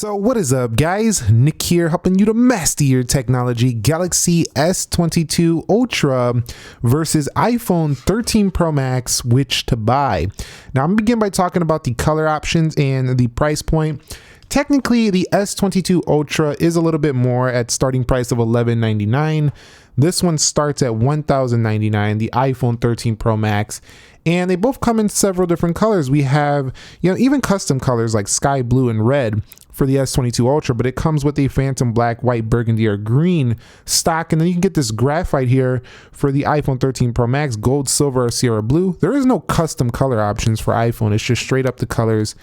So what is up, guys? Nick here, helping you to master your technology. Galaxy S22 Ultra versus iPhone 13 Pro Max, which to buy. Now I'm gonna begin by talking about the color options and the price point. Technically, the S22 Ultra is a little bit more at starting price of $1199. This one starts at $1,099, the iPhone 13 Pro Max. And they both come in several different colors. We have, even custom colors like sky blue and red for the S22 Ultra, but it comes with a phantom black, white, burgundy, or green stock. And then you can get this graphite here for the iPhone 13 Pro Max, gold, silver, or Sierra blue. There is no custom color options for iPhone. It's just straight up the colors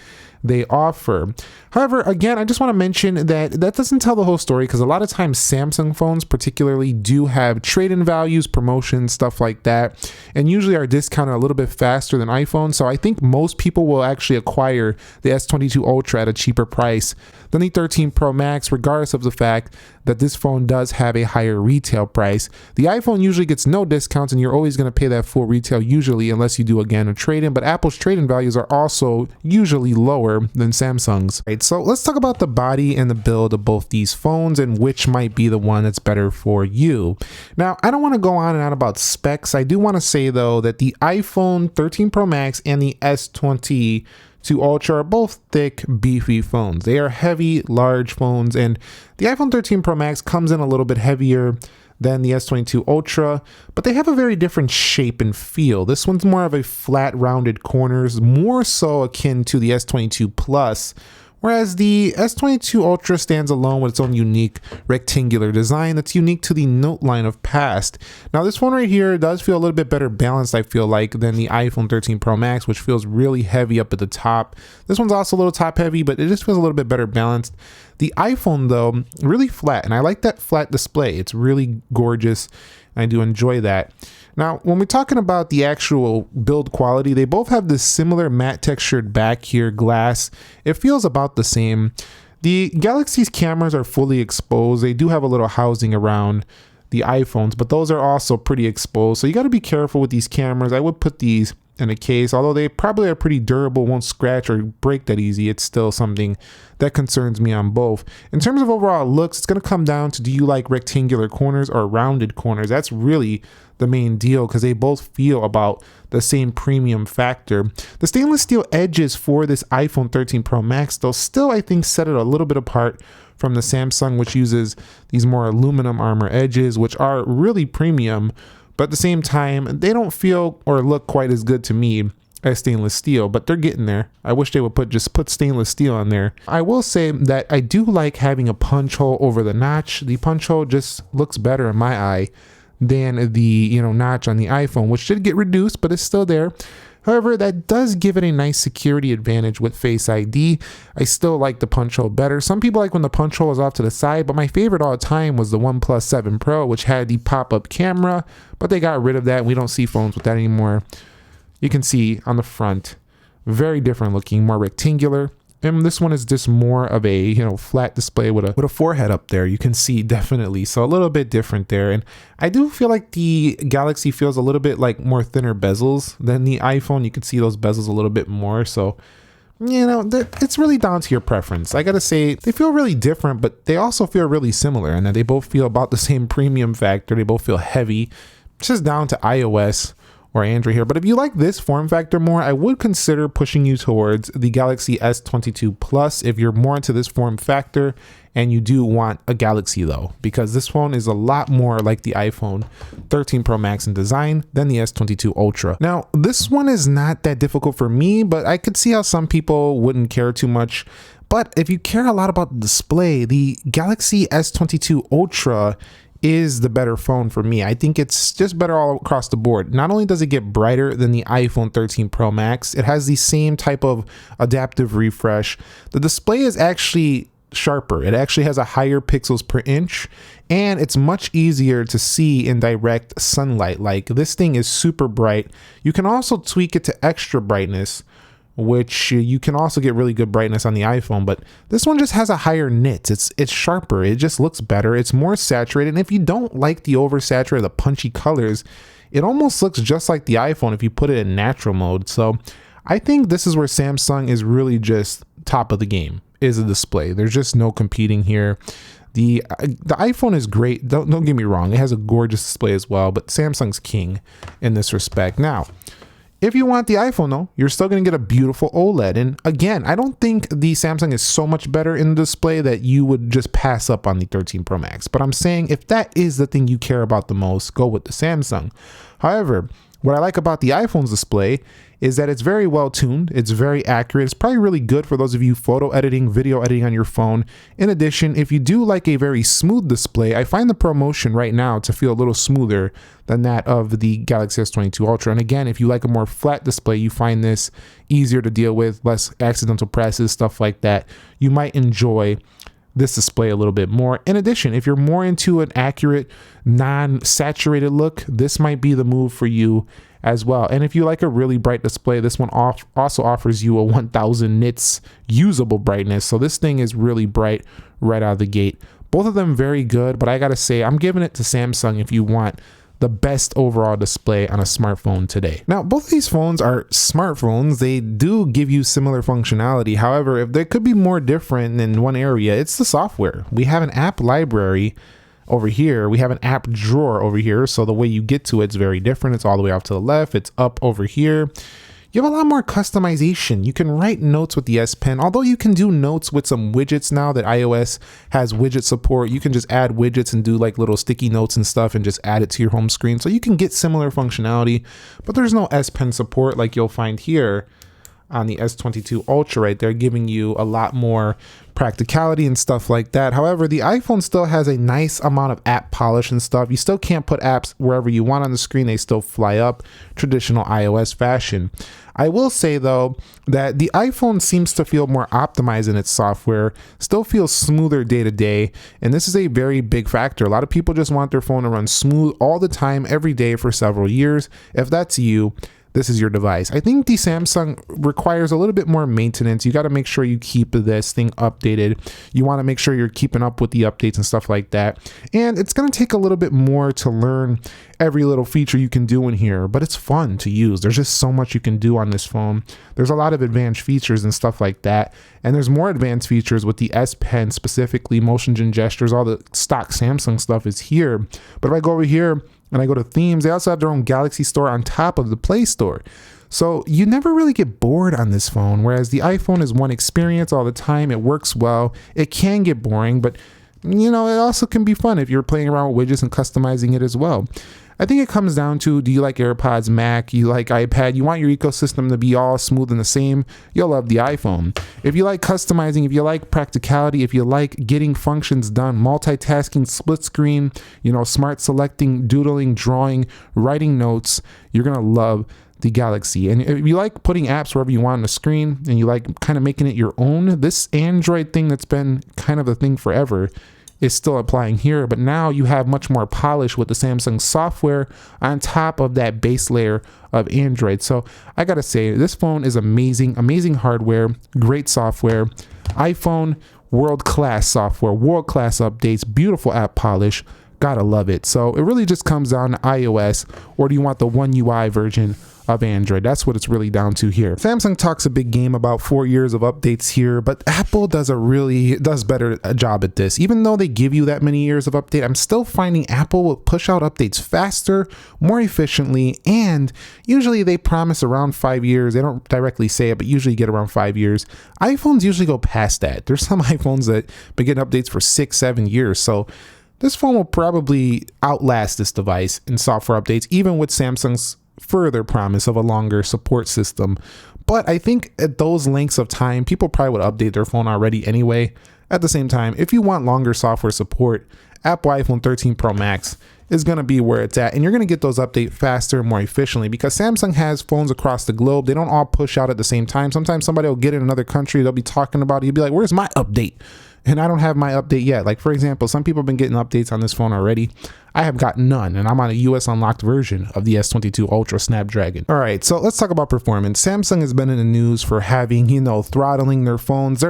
they offer. However, again, I just want to mention that doesn't tell the whole story, because a lot of times Samsung phones particularly do have trade-in values, promotions, stuff like that, and usually are discounted a little bit faster than iPhone. So I think most people will actually acquire the S22 Ultra at a cheaper price than the 13 Pro Max, regardless of the fact that this phone does have a higher retail price. The iPhone usually gets no discounts, and you're always going to pay that full retail usually, unless you do again a trade-in, but Apple's trade-in values are also usually lower than Samsung's. Right, so let's talk about the body and the build of both these phones and which might be the one that's better for you. Now, I don't want to go on and on about specs. I do want to say though that the iPhone 13 Pro Max and the S22 Ultra are both thick, beefy phones. They are heavy, large phones, and the iPhone 13 Pro Max comes in a little bit heavier than the S22 Ultra, but they have a very different shape and feel. This one's more of a flat, rounded corners, more so akin to the S22 Plus, whereas the S22 Ultra stands alone with its own unique rectangular design that's unique to the Note line of past. Now this one right here does feel a little bit better balanced, I feel like, than the iPhone 13 Pro Max, which feels really heavy up at the top. This one's also a little top heavy, but it just feels a little bit better balanced. The iPhone though, really flat, and I like that flat display. It's really gorgeous. I do enjoy that. Now, when we're talking about the actual build quality, they both have this similar matte textured back here glass. It feels about the same. The Galaxy's cameras are fully exposed. They do have a little housing around the iPhones, but those are also pretty exposed. So you got to be careful with these cameras. I would put these in a case, although they probably are pretty durable, won't scratch or break that easy. It's still something that concerns me on both. In terms of overall looks, it's going to come down to, do you like rectangular corners or rounded corners? That's really the main deal, because they both feel about the same premium factor. The stainless steel edges for this iPhone 13 Pro Max, though, still I think set it a little bit apart from the Samsung, which uses these more aluminum armor edges, which are really premium, but at the same time, they don't feel or look quite as good to me as stainless steel, but they're getting there. I wish they would just put stainless steel on there. I will say that I do like having a punch hole over the notch. The punch hole just looks better in my eye than the notch on the iPhone, which did get reduced, but it's still there. However, that does give it a nice security advantage with Face ID. I still like the punch hole better. Some people like when the punch hole is off to the side, but my favorite all the time was the OnePlus 7 Pro, which had the pop-up camera, but they got rid of that. We don't see phones with that anymore. You can see on the front, very different looking, more rectangular. And this one is just more of a flat display with a forehead up there. You can see definitely, so a little bit different there. And I do feel like the Galaxy feels a little bit like more thinner bezels than the iPhone. You can see those bezels a little bit more. So it's really down to your preference. I gotta say, they feel really different, but they also feel really similar, and that they both feel about the same premium factor. They both feel heavy. It's just down to iOS or Android here. But if you like this form factor more, I would consider pushing you towards the Galaxy S22 Plus if you're more into this form factor and you do want a Galaxy though, because this phone is a lot more like the iPhone 13 Pro Max in design than the S22 Ultra. Now, this one is not that difficult for me, but I could see how some people wouldn't care too much. But if you care a lot about the display, the Galaxy S22 Ultra is the better phone for me. I think it's just better all across the board. Not only does it get brighter than the iPhone 13 Pro Max, it has the same type of adaptive refresh. The display is actually sharper. It actually has a higher pixels per inch, and it's much easier to see in direct sunlight. Like, this thing is super bright. You can also tweak it to extra brightness, which you can also get really good brightness on the iPhone, but this one just has a higher nit. It's sharper. It just looks better. It's more saturated. And if you don't like the oversaturated, the punchy colors, it almost looks just like the iPhone if you put it in natural mode. So I think this is where Samsung is really just top of the game. is a display. There's just no competing here. The iPhone is great. Don't get me wrong. It has a gorgeous display as well, but Samsung's king in this respect. Now, if you want the iPhone though, you're still going to get a beautiful OLED. And again, I don't think the Samsung is so much better in the display that you would just pass up on the 13 Pro Max. But I'm saying if that is the thing you care about the most, go with the Samsung. However, what I like about the iPhone's display is that it's very well tuned. It's very accurate. It's probably really good for those of you photo editing, video editing on your phone. In addition, if you do like a very smooth display, I find the ProMotion right now to feel a little smoother than that of the Galaxy S22 Ultra. And again, if you like a more flat display, you find this easier to deal with, less accidental presses, stuff like that. You might enjoy this display a little bit more. In addition, if you're more into an accurate, non-saturated look, this might be the move for you as well. And if you like a really bright display, this one also offers you a 1000 nits usable brightness. So this thing is really bright right out of the gate. Both of them very good, but I gotta say, I'm giving it to Samsung if you want the best overall display on a smartphone today. Now, both of these phones are smartphones. They do give you similar functionality. However, if they could be more different in one area, it's the software. We have an app library over here. We have an app drawer over here. So the way you get to it's very different. It's all the way off to the left. It's up over here. You have a lot more customization. You can write notes with the S Pen, although you can do notes with some widgets now that iOS has widget support. You can just add widgets and do like little sticky notes and stuff and just add it to your home screen. So you can get similar functionality, but there's no S Pen support like you'll find here on the S22 Ultra right there, giving you a lot more practicality and stuff like that. However, the iPhone still has a nice amount of app polish and stuff. You still can't put apps wherever you want on the screen. They still fly up, traditional iOS fashion. I will say though that the iPhone seems to feel more optimized in its software, still feels smoother day to day, and this is a very big factor. A lot of people just want their phone to run smooth all the time, every day for several years. If that's you, this is your device. I think the Samsung requires a little bit more maintenance. You got to make sure you keep this thing updated. You want to make sure you're keeping up with the updates and stuff like that. And it's going to take a little bit more to learn every little feature you can do in here, but it's fun to use. There's just so much you can do on this phone. There's a lot of advanced features and stuff like that. And there's more advanced features with the S Pen, specifically motions and gestures. All the stock Samsung stuff is here. But if I go over here, and I go to themes, they also have their own Galaxy Store on top of the Play Store. So you never really get bored on this phone, whereas the iPhone is one experience all the time. It works well. It can get boring, but you know, it also can be fun if you're playing around with widgets and customizing it as well. I think it comes down to, do you like AirPods, Mac, you like iPad, you want your ecosystem to be all smooth and the same, you'll love the iPhone. If you like customizing, if you like practicality, if you like getting functions done, multitasking, split screen, you know, smart selecting, doodling, drawing, writing notes, you're gonna love the Galaxy. And if you like putting apps wherever you want on the screen and you like kind of making it your own, this Android thing that's been kind of a thing forever is still applying here, but now you have much more polish with the Samsung software on top of that base layer of Android. So I gotta say, this phone is amazing, amazing hardware, great software, iPhone, world-class software, world-class updates, beautiful app polish, gotta love it. So it really just comes down to iOS, or do you want the One UI version of Android? That's what it's really down to here. Samsung talks a big game about 4 years of updates here, but Apple does better a job at this. Even though they give you that many years of update, I'm still finding Apple will push out updates faster, more efficiently, and usually they promise around 5 years. They don't directly say it, but usually get around 5 years. iPhones usually go past that. There's some iPhones that been getting updates for 6-7 years. So this phone will probably outlast this device in software updates, even with Samsung's further promise of a longer support system. But I think at those lengths of time, people probably would update their phone already anyway. At the same time, if you want longer software support, Apple iPhone 13 Pro Max is going to be where it's at, and you're going to get those updates faster and more efficiently, because Samsung has phones across the globe. They don't all push out at the same time. Sometimes somebody will get in another country, they'll be talking about it, you'll be like, where's my update? And I don't have my update yet. Like, for example, some people have been getting updates on this phone already. I have got none, and I'm on a US unlocked version of the S22 Ultra Snapdragon. All right, so let's talk about performance. Samsung has been in the news for having, you know, throttling their phones.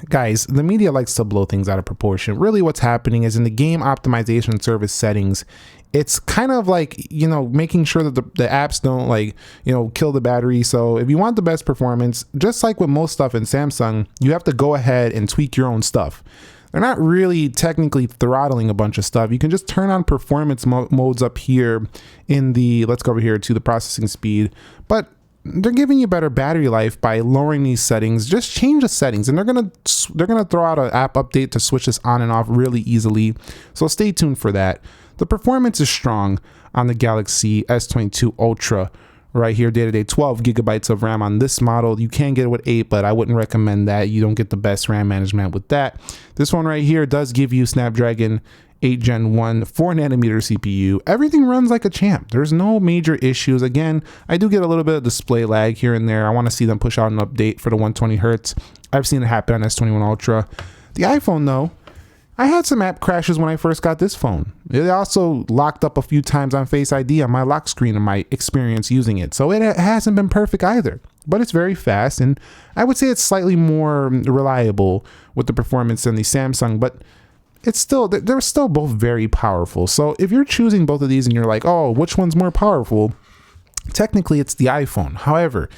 Guys, the media likes to blow things out of proportion. Really what's happening is in the game optimization service settings it's kind of like, you know, making sure that the apps don't like, you know, kill the battery. So if you want the best performance, just like with most stuff in Samsung, you have to go ahead and tweak your own stuff. They're not really technically throttling a bunch of stuff. You can just turn on performance modes up here in the, let's go over here to the processing speed, but they're giving you better battery life by lowering these settings. Just change the settings, and they're gonna throw out an app update to switch this on and off really easily. So stay tuned for that. The performance is strong on the Galaxy S22 Ultra. Right here, day-to-day 12 gigabytes of RAM on this model. You can get it with 8, but I wouldn't recommend that. You don't get the best RAM management with that. This one right here does give you Snapdragon 8 Gen 1 4nm CPU. Everything runs like a champ. There's no major issues. Again, I do get a little bit of display lag here and there. I want to see them push out an update for the 120 Hz. I've seen it happen on S21 Ultra. The iPhone though, I had some app crashes when I first got this phone. It also locked up a few times on Face ID on my lock screen in my experience using it. So it hasn't been perfect either, but it's very fast, and I would say it's slightly more reliable with the performance than the Samsung, but it's still, they're still both very powerful. So if you're choosing both of these and you're like, oh, which one's more powerful? Technically it's the iPhone. However,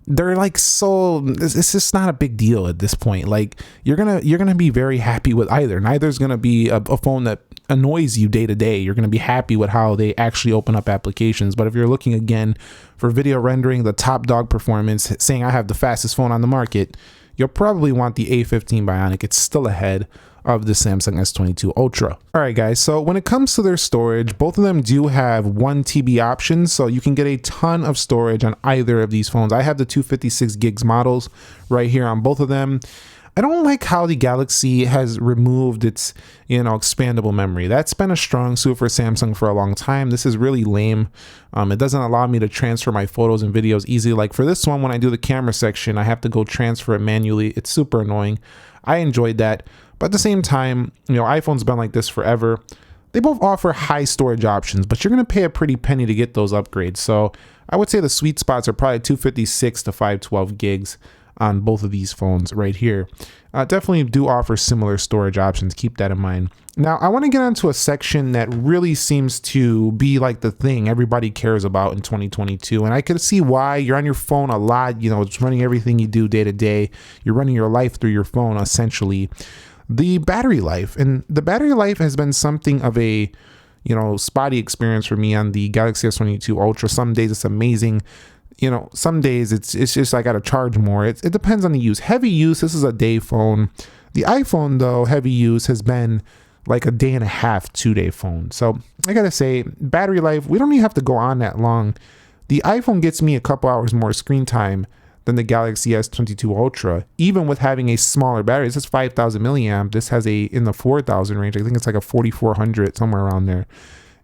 they're like, so it's just not a big deal at this point. Like you're gonna be very happy with either. Neither's gonna be a phone that annoys you day to day. You're gonna be happy with how they actually open up applications. But if you're looking again for video rendering, the top dog performance, saying I have the fastest phone on the market, you'll probably want the A15 Bionic. It's still ahead of the Samsung S22 Ultra. All right, guys, so when it comes to their storage, both of them do have 1 TB options, so you can get a ton of storage on either of these phones. I have the 256 gigs models right here on both of them. I don't like how the Galaxy has removed its, you know, expandable memory. That's been a strong suit for Samsung for a long time. This is really lame. It doesn't allow me to transfer my photos and videos easily. Like for this one, when I do the camera section, I have to go transfer it manually. It's super annoying. I enjoyed that. But at the same time, you know, iPhone's been like this forever. They both offer high storage options, but you're going to pay a pretty penny to get those upgrades. So I would say the sweet spots are probably 256 to 512 gigs on both of these phones right here. Definitely do offer similar storage options. Keep that in mind. Now, I want to get onto a section that really seems to be like the thing everybody cares about in 2022. And I could see why. You're on your phone a lot. You know, it's running everything you do day to day. You're running your life through your phone, essentially. The battery life. And the battery life has been something of a, you know, spotty experience for me on the Galaxy S22 Ultra. Some days it's amazing. You know, some days it's just I gotta charge more. It depends on the use. Heavy use, this is a day phone. The iPhone though, heavy use has been like a day and a half, 2-day phone. So I gotta say, battery life, we don't even have to go on that long. The iPhone gets me a couple hours more screen time than the Galaxy S22 Ultra, even with having a smaller battery. This is 5,000 milliamp. This has a in the 4,000 range. I think it's like a 4,400, somewhere around there.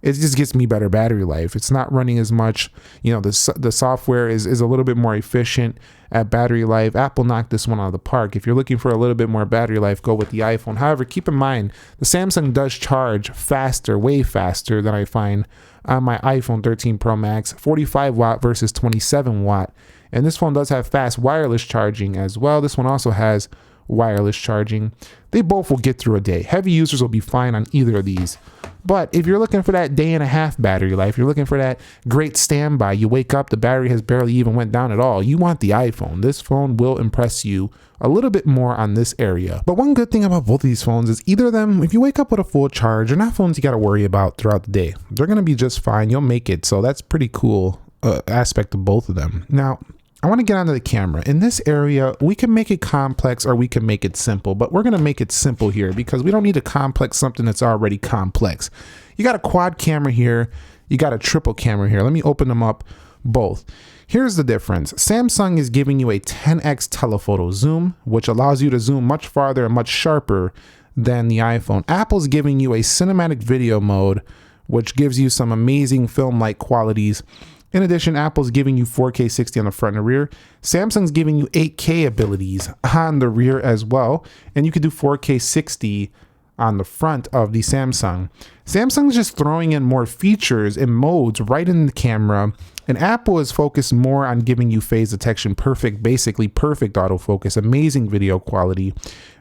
It just gets me better battery life. It's not running as much. You know, the software is a little bit more efficient at battery life. Apple knocked this one out of the park. If you're looking for a little bit more battery life, go with the iPhone. However, keep in mind, the Samsung does charge faster, way faster than I find on my iPhone 13 Pro Max, 45 watt versus 27 watt. And this phone does have fast wireless charging as well. This one also has wireless charging. They both will get through a day. Heavy users will be fine on either of these. But if you're looking for that day and a half battery life, you're looking for that great standby, you wake up, the battery has barely even went down at all, you want the iPhone. This phone will impress you a little bit more on this area. But one good thing about both of these phones is either of them, if you wake up with a full charge, they're not phones you got to worry about throughout the day. They're going to be just fine. You'll make it. So that's pretty cool aspect of both of them. Now, I want to get onto the camera. In this area, we can make it complex or we can make it simple, but we're going to make it simple here because we don't need to complex something that's already complex. You got a quad camera here. You got a triple camera here. Let me open them up both. Here's the difference. Samsung is giving you a 10x telephoto zoom, which allows you to zoom much farther and much sharper than the iPhone. Apple's giving you a cinematic video mode, which gives you some amazing film-like qualities. In addition, Apple's giving you 4K 60 on the front and rear. Samsung's giving you 8K abilities on the rear as well. And you can do 4K 60 on the front of the Samsung. Samsung's just throwing in more features and modes right in the camera. And Apple is focused more on giving you phase detection, basically perfect autofocus, amazing video quality,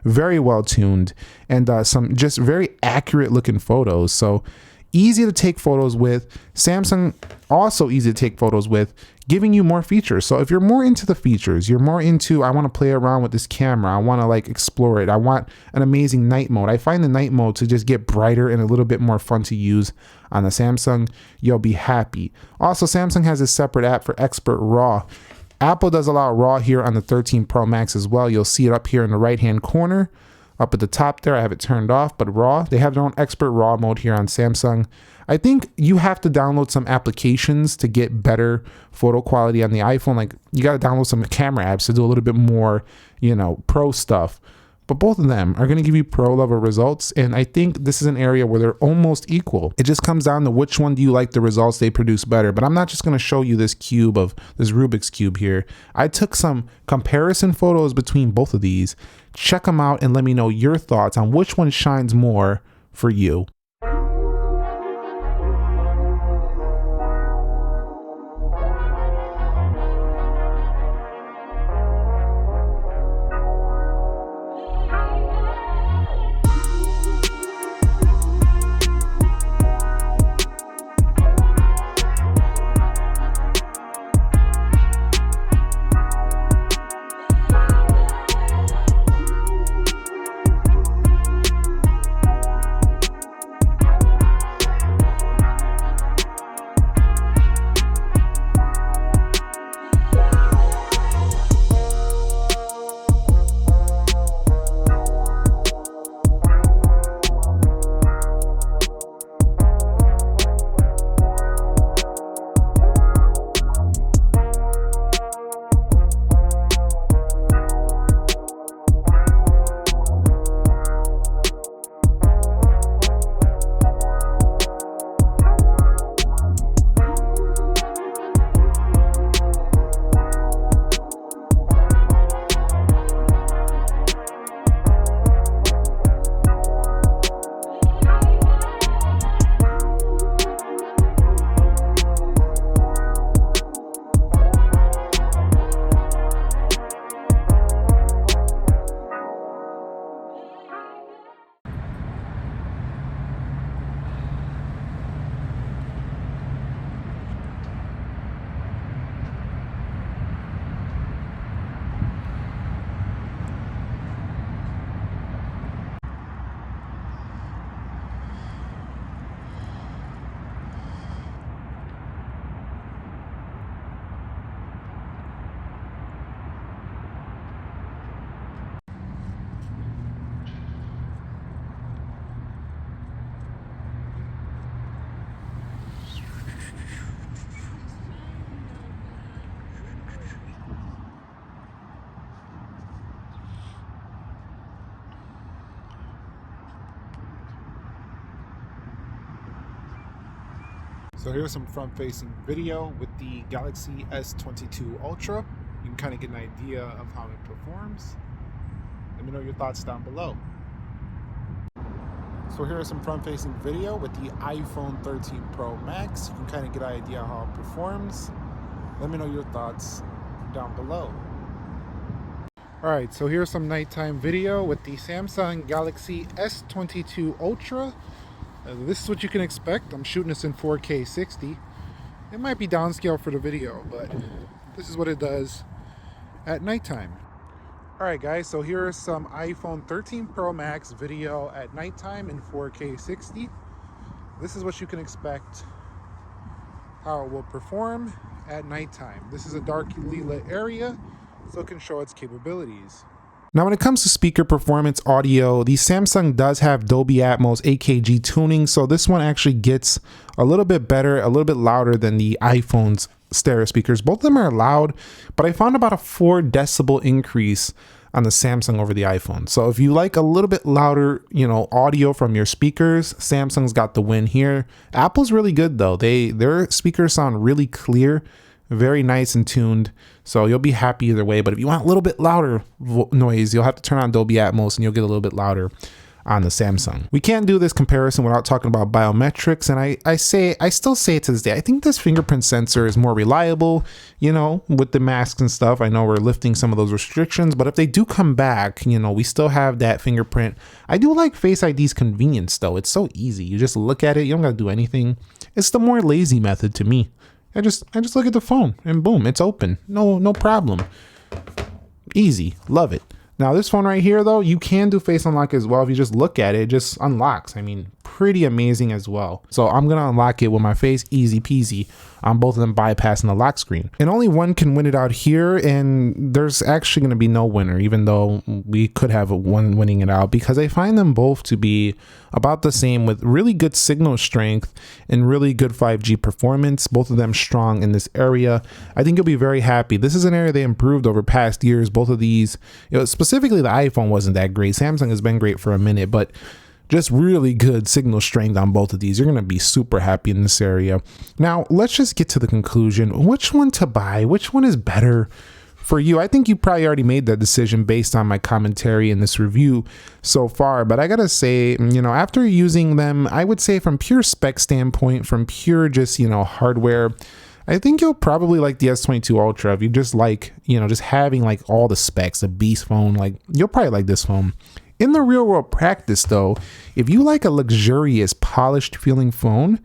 very well tuned, and some just very accurate looking photos. So easy to take photos with. Samsung also easy to take photos with, giving you more features. So if you're more into the features, you're more into, I want to play around with this camera, I want to like explore it, I want an amazing night mode. I find the night mode to just get brighter and a little bit more fun to use on the Samsung. You'll be happy. Also, Samsung has a separate app for Expert RAW. Apple does allow RAW here on the 13 Pro Max as well. You'll see it up here in the right hand corner. Up at the top there, I have it turned off, but RAW, they have their own Expert RAW mode here on Samsung. I think you have to download some applications to get better photo quality on the iPhone. Like you got to download some camera apps to do a little bit more, you know, pro stuff. But both of them are going to give you pro level results. And I think this is an area where they're almost equal. It just comes down to which one do you like the results they produce better. But I'm not just going to show you this cube of this Rubik's Cube here. I took some comparison photos between both of these. Check them out and let me know your thoughts on which one shines more for you. So here's some front-facing video with the Galaxy S22 Ultra. You can kind of get an idea of how it performs. Let me know your thoughts down below. So here is some front-facing video with the iPhone 13 Pro Max. You can kind of get an idea how it performs. Let me know your thoughts down below. Alright, so here's some nighttime video with the Samsung Galaxy S22 Ultra. This is what you can expect. I'm shooting this in 4K 60. It might be downscale for the video, but this is what it does at nighttime. Alright guys, so here is some iPhone 13 Pro Max video at nighttime in 4K 60. This is what you can expect, how it will perform at nighttime. This is a darkly lit area, so it can show its capabilities. Now, when it comes to speaker performance audio, the Samsung does have Dolby Atmos AKG tuning, so this one actually gets a little bit better, a little bit louder than the iPhone's stereo speakers. Both of them are loud, but I found about a 4 decibel increase on the Samsung over the iPhone. So if you like a little bit louder, audio from your speakers, Samsung's got the win here. Apple's really good though. Their speakers sound really clear, very nice and tuned, so you'll be happy either way. But if you want a little bit louder noise, you'll have to turn on Dolby Atmos and you'll get a little bit louder. on the Samsung. We can't do this comparison without talking about biometrics, and I still say it to this day, I think this fingerprint sensor is more reliable, you know, with the masks and stuff. I know we're lifting some of those restrictions, but if they do come back, you know, we still have that fingerprint. I do like Face ID's convenience though. It's so easy. You just look at it, you don't gotta do anything. It's the more lazy method to me. I just look at the phone and boom, it's open. No problem. Easy. Love it. Now this phone right here though, you can do face unlock as well. If you just look at it, it just unlocks. I mean, pretty amazing as well. So I'm gonna unlock it with my face, easy peasy. On both of them bypassing the lock screen. And only one can win it out here, and there's actually gonna be no winner, even though we could have one winning it out, because I find them both to be about the same with really good signal strength and really good 5G performance, both of them strong in this area. I think you'll be very happy. This is an area they improved over past years. Both of these, you know, specifically the iPhone wasn't that great. Samsung has been great for a minute, but just really good signal strength on both of these. You're going to be super happy in this area. Now, let's just get to the conclusion. Which one to buy? Which one is better for you? I think you probably already made that decision based on my commentary in this review so far. But I got to say, you know, after using them, I would say from pure spec standpoint, from pure just, you know, hardware, I think you'll probably like the S22 Ultra. If you just like, you know, just having like all the specs, a beast phone, like you'll probably like this phone. In the real world practice though, if you like a luxurious, polished feeling phone,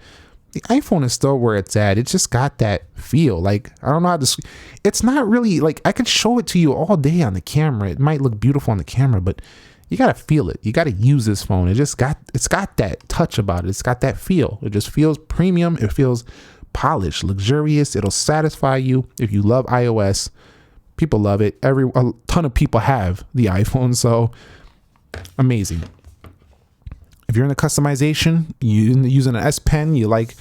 the iPhone is still where it's at. It's just got that feel. Like, I don't know how to, it's not really like, I could show it to you all day on the camera. It might look beautiful on the camera, but you got to feel it. You got to use this phone. It's got that touch about it. It's got that feel. It just feels premium. It feels polished, luxurious. It'll satisfy you. If you love iOS, people love it. A ton of people have the iPhone, so amazing. If you're in the customization, you using an S Pen, you like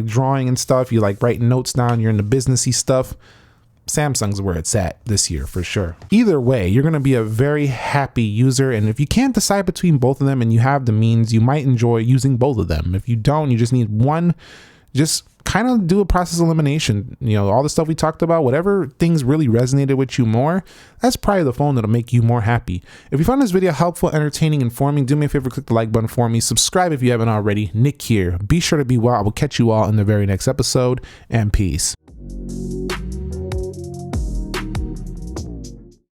drawing and stuff, you like writing notes down, you're into businessy stuff, Samsung's where it's at this year for sure. Either way, you're going to be a very happy user, and if you can't decide between both of them and you have the means, you might enjoy using both of them. If you don't, you just need one, just kind of do a process elimination. You know, all the stuff we talked about, whatever things really resonated with you more, that's probably the phone that'll make you more happy. If you found this video helpful, entertaining, informing, do me a favor, click the like button for me. Subscribe if you haven't already. Nick here. Be sure to be well. I will catch you all in the very next episode, and peace.